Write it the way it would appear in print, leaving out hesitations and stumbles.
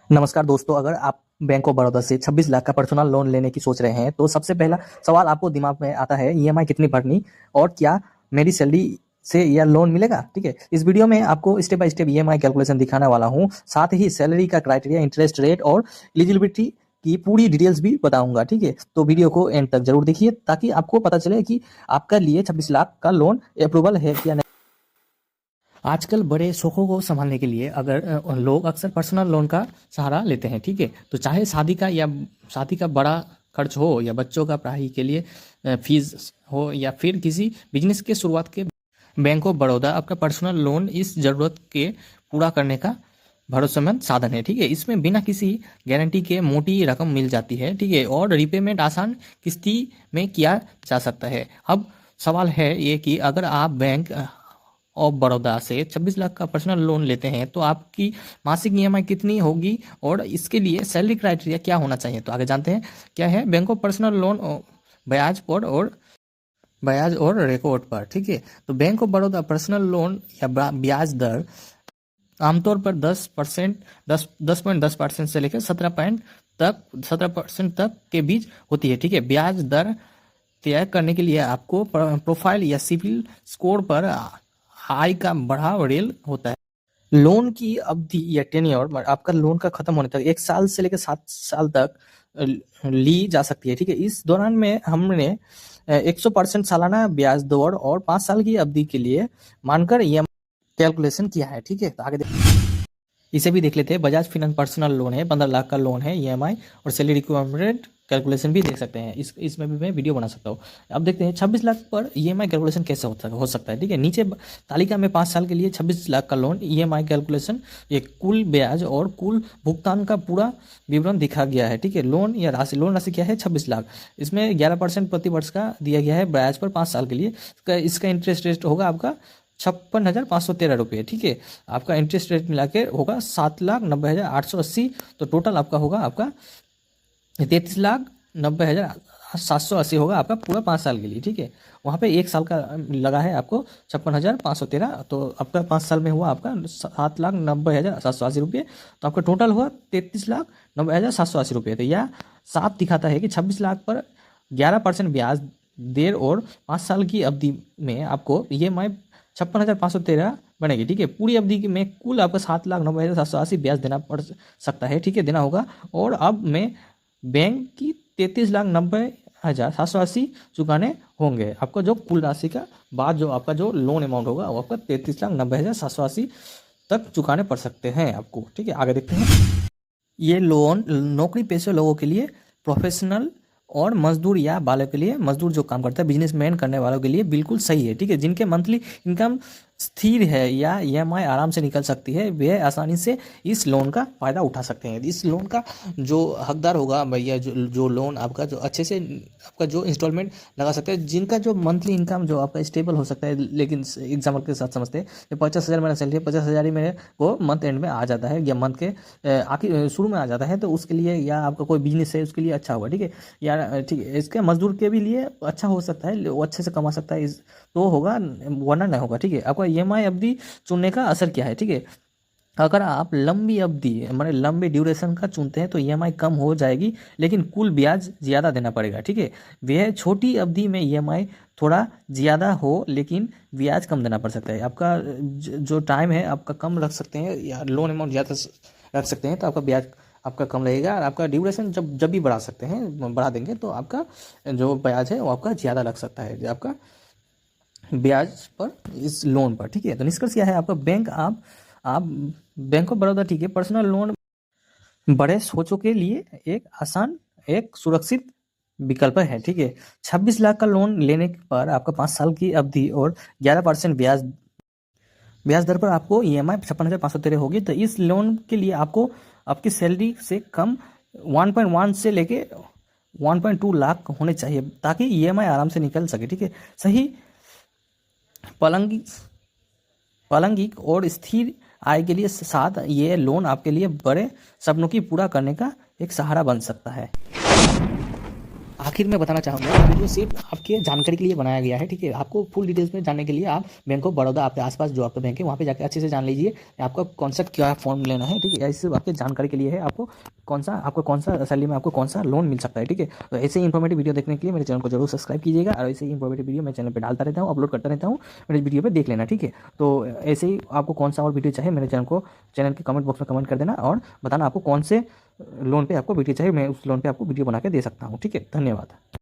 नमस्कार दोस्तों, अगर आप बैंक ऑफ बड़ौदा से 26 लाख का पर्सनल लोन लेने की सोच रहे हैं तो सबसे पहला सवाल आपको दिमाग में आता है ईएमआई कितनी भरनी और क्या मेरी सैलरी से यह लोन मिलेगा। ठीक है, इस वीडियो में आपको step by step EMI calculation दिखाने वाला हूं, साथ ही सैलरी का क्राइटेरिया, इंटरेस्ट रेट और एलिजिबिलिटी की पूरी डिटेल्स भी बताऊंगा। ठीक है, तो वीडियो को एंड तक जरूर देखिए ताकि आपको पता चले कि आपका लिए 26 लाख का लोन अप्रूवल है या नहीं। आजकल बड़े शौकों को संभालने के लिए लोग अक्सर पर्सनल लोन का सहारा लेते हैं। ठीक है, तो चाहे शादी का बड़ा खर्च हो या बच्चों का पढ़ाई के लिए फीस हो या फिर किसी बिजनेस के शुरुआत के, बैंक ऑफ बड़ौदा आपका पर्सनल लोन इस जरूरत के पूरा करने का भरोसेमंद साधन है। ठीक है, इसमें बिना किसी गारंटी के मोटी रकम मिल जाती है। ठीक है, और रीपेमेंट आसान किस्ती में किया जा सकता है। अब सवाल है ये कि अगर आप बैंक ऑफ बड़ौदा से 26 लाख का पर्सनल लोन लेते हैं तो आपकी मासिक ईएमआई कितनी होगी और इसके लिए सैलरी क्राइटेरिया क्या होना चाहिए। तो आगे जानते हैं क्या है बैंक ऑफ पर्सनल लोन। ब्याज और रेकोर्ड पर। ठीक है, तो bank of Baroda personal loan या ब्याज दर आमतौर पर 10.10% से लेकर 17% तक के बीच होती है। ठीक है, ब्याज दर तय करने के लिए आपको प्रोफाइल या सिविल स्कोर पर आय का बढ़ाव रेल होता है। लोन की अवधि या टेन्योर आपका लोन का खत्म होने तक 1 साल से लेकर 7 साल तक ली जा सकती है। ठीक है, इस दौरान में हमने 100% सालाना ब्याज दर और 5 साल की अवधि के लिए मानकर ईएमआई कैलकुलेशन किया है। ठीक है, तो आगे इसे भी देख लेते हैं। बजाज फाइनेंस पर्सनल लोन है, 15 लाख का लोन है, ईएमआई और सैलरी रिक्वायरमेंट कैलकुलेशन भी देख सकते हैं। इसमें भी मैं वीडियो बना सकता हूँ। अब देखते हैं 26 लाख पर ईएमआई कैलकुलेशन कैसे हो सकता है। ठीक है, नीचे तालिका में 5 साल के लिए 26 लाख का लोन ईएमआई कैलकुलेशन, ये कुल ब्याज और कुल भुगतान का पूरा विवरण दिखा गया है। ठीक है, लोन राशि क्या है 26 लाख, इसमें 11% प्रति वर्ष का दिया गया है ब्याज पर 5 साल के लिए। इसका इंटरेस्ट रेट होगा आपका 56,513 रुपये। ठीक है, आपका इंटरेस्ट रेट मिला के होगा 7,90,880। तो टोटल आपका होगा आपका 33,90,780 होगा आपका पूरा 5 साल के लिए। ठीक है, वहाँ पे 1 साल का लगा है आपको 56,513। तो आपका 5 साल में हुआ आपका 7,90,780 रुपये। तो आपका टोटल हुआ 33,90,780 रुपये। तो यह साफ दिखाता है कि 26 लाख पर 11% ब्याज देर और 5 साल की अवधि में आपको EMI 56,513 बनेगी। ठीक है, पूरी अवधि में कुल आपका 7,90,780 ब्याज देना पड़ सकता है। ठीक है, देना होगा। और अब में बैंक की 33,90,780 चुकाने होंगे। आपका जो कुल राशि का बाद जो आपका जो लोन अमाउंट होगा वो आपका 33,90,780 तक चुकाने पड़ सकते हैं आपको। ठीक है, आगे देखते हैं। ये लोन नौकरी पेशे लोगों के लिए, प्रोफेशनल और मजदूर या वालों के लिए, मजदूर जो काम करता है, बिजनेसमैन करने वालों के लिए बिल्कुल सही है। ठीक है, जिनके मंथली इनकम स्थिर है या EMI आराम से निकल सकती है, वे आसानी से इस लोन का फ़ायदा उठा सकते हैं। इस लोन का जो हकदार होगा भैया, जो लोन आपका जो अच्छे से आपका जो इंस्टॉलमेंट लगा सकते हैं, जिनका जो मंथली इनकम जो आपका स्टेबल हो सकता है। लेकिन एग्जाम्पल के साथ समझते हैं, 50,000 मेरा सैलरी है, 50,000 ही मेरे को मंथ एंड में आ जाता है या मंथ के आखिर शुरू में आ जाता है, तो उसके लिए, या आपका कोई बिजनेस है उसके लिए अच्छा होगा। ठीक है, या ठीक है, इसके मजदूर के भी लिए अच्छा हो सकता है, वो अच्छे से कमा सकता है, तो होगा, वरना नहीं होगा। ठीक है, आपका EMI अवधि चुनने का असर क्या है। ठीक है, अगर आप लंबी अवधि माने लंबे ड्यूरेशन का चुनते हैं तो EMI कम हो जाएगी, लेकिन कुल ब्याज ज़्यादा देना पड़ेगा। ठीक है, वह छोटी अवधि में EMI थोड़ा ज़्यादा हो लेकिन ब्याज कम देना पड़ सकता है। आपका जो टाइम है आपका कम रख सकते हैं या लोन अमाउंट ज़्यादा रख सकते हैं तो आपका ब्याज आपका कम रहेगा। और आपका ड्यूरेशन जब भी बढ़ा सकते हैं, बढ़ा देंगे तो आपका जो ब्याज है वो आपका ज़्यादा लग सकता है आपका ब्याज पर, इस लोन पर। ठीक है, तो निष्कर्ष क्या है आपका, आप बैंक ऑफ बड़ौदा, ठीक है, पर्सनल लोन बड़े सोचों के लिए एक आसान, एक सुरक्षित विकल्प है। ठीक है, 26 लाख का लोन लेने पर आपका 5 साल की अवधि और 11% ब्याज दर पर आपको EMI 56,513 होगी। तो इस लोन के लिए आपको आपकी सैलरी से कम 1.1 से लेके 1.2 लाख होने चाहिए ताकि EMI आराम से निकल सके। ठीक है, सही प्रालंगिक और स्थिर आय के लिए साथ ये लोन आपके लिए बड़े सपनों की पूरा करने का एक सहारा बन सकता है। आखिर में बताना चाहूँगा कि वीडियो सिर्फ आपके जानकारी के लिए बनाया गया है, ठीक है। आपको फुल डिटेल्स में जानने के लिए आप बैंक ऑफ बड़ौदा, आपके आसपास जो आपका बैंक है वहाँ पे जाकर अच्छे से जान लीजिए आपका कौन सा क्या फॉर्म लेना है, ठीक है। ऐसे आपके जानकारी के लिए है, आपको कौन सा सैलरी में आपको कौन सा लोन मिल सकता है, ठीक है। तो ऐसे ही इन्फॉर्मेटिव वीडियो देखने के लिए मेरे चैनल को जरूर सब्सक्राइब कीजिएगा, और ऐसे ही इन्फॉर्मेटिव वीडियो मैं चैनल पर डालता रहता हूँ, अपलोड करता रहता हूँ, मेरे वीडियो पर देख लेना, ठीक है। तो ऐसे ही आपको कौन सा और वीडियो चाहिए मेरे चैनल के कमेंट बॉक्स में कमेंट कर देना, और बताना आपको कौन से लोन पे आपको वीडियो चाहिए, मैं उस लोन पे आपको वीडियो बना के दे सकता हूँ, ठीक है। धन्यवाद।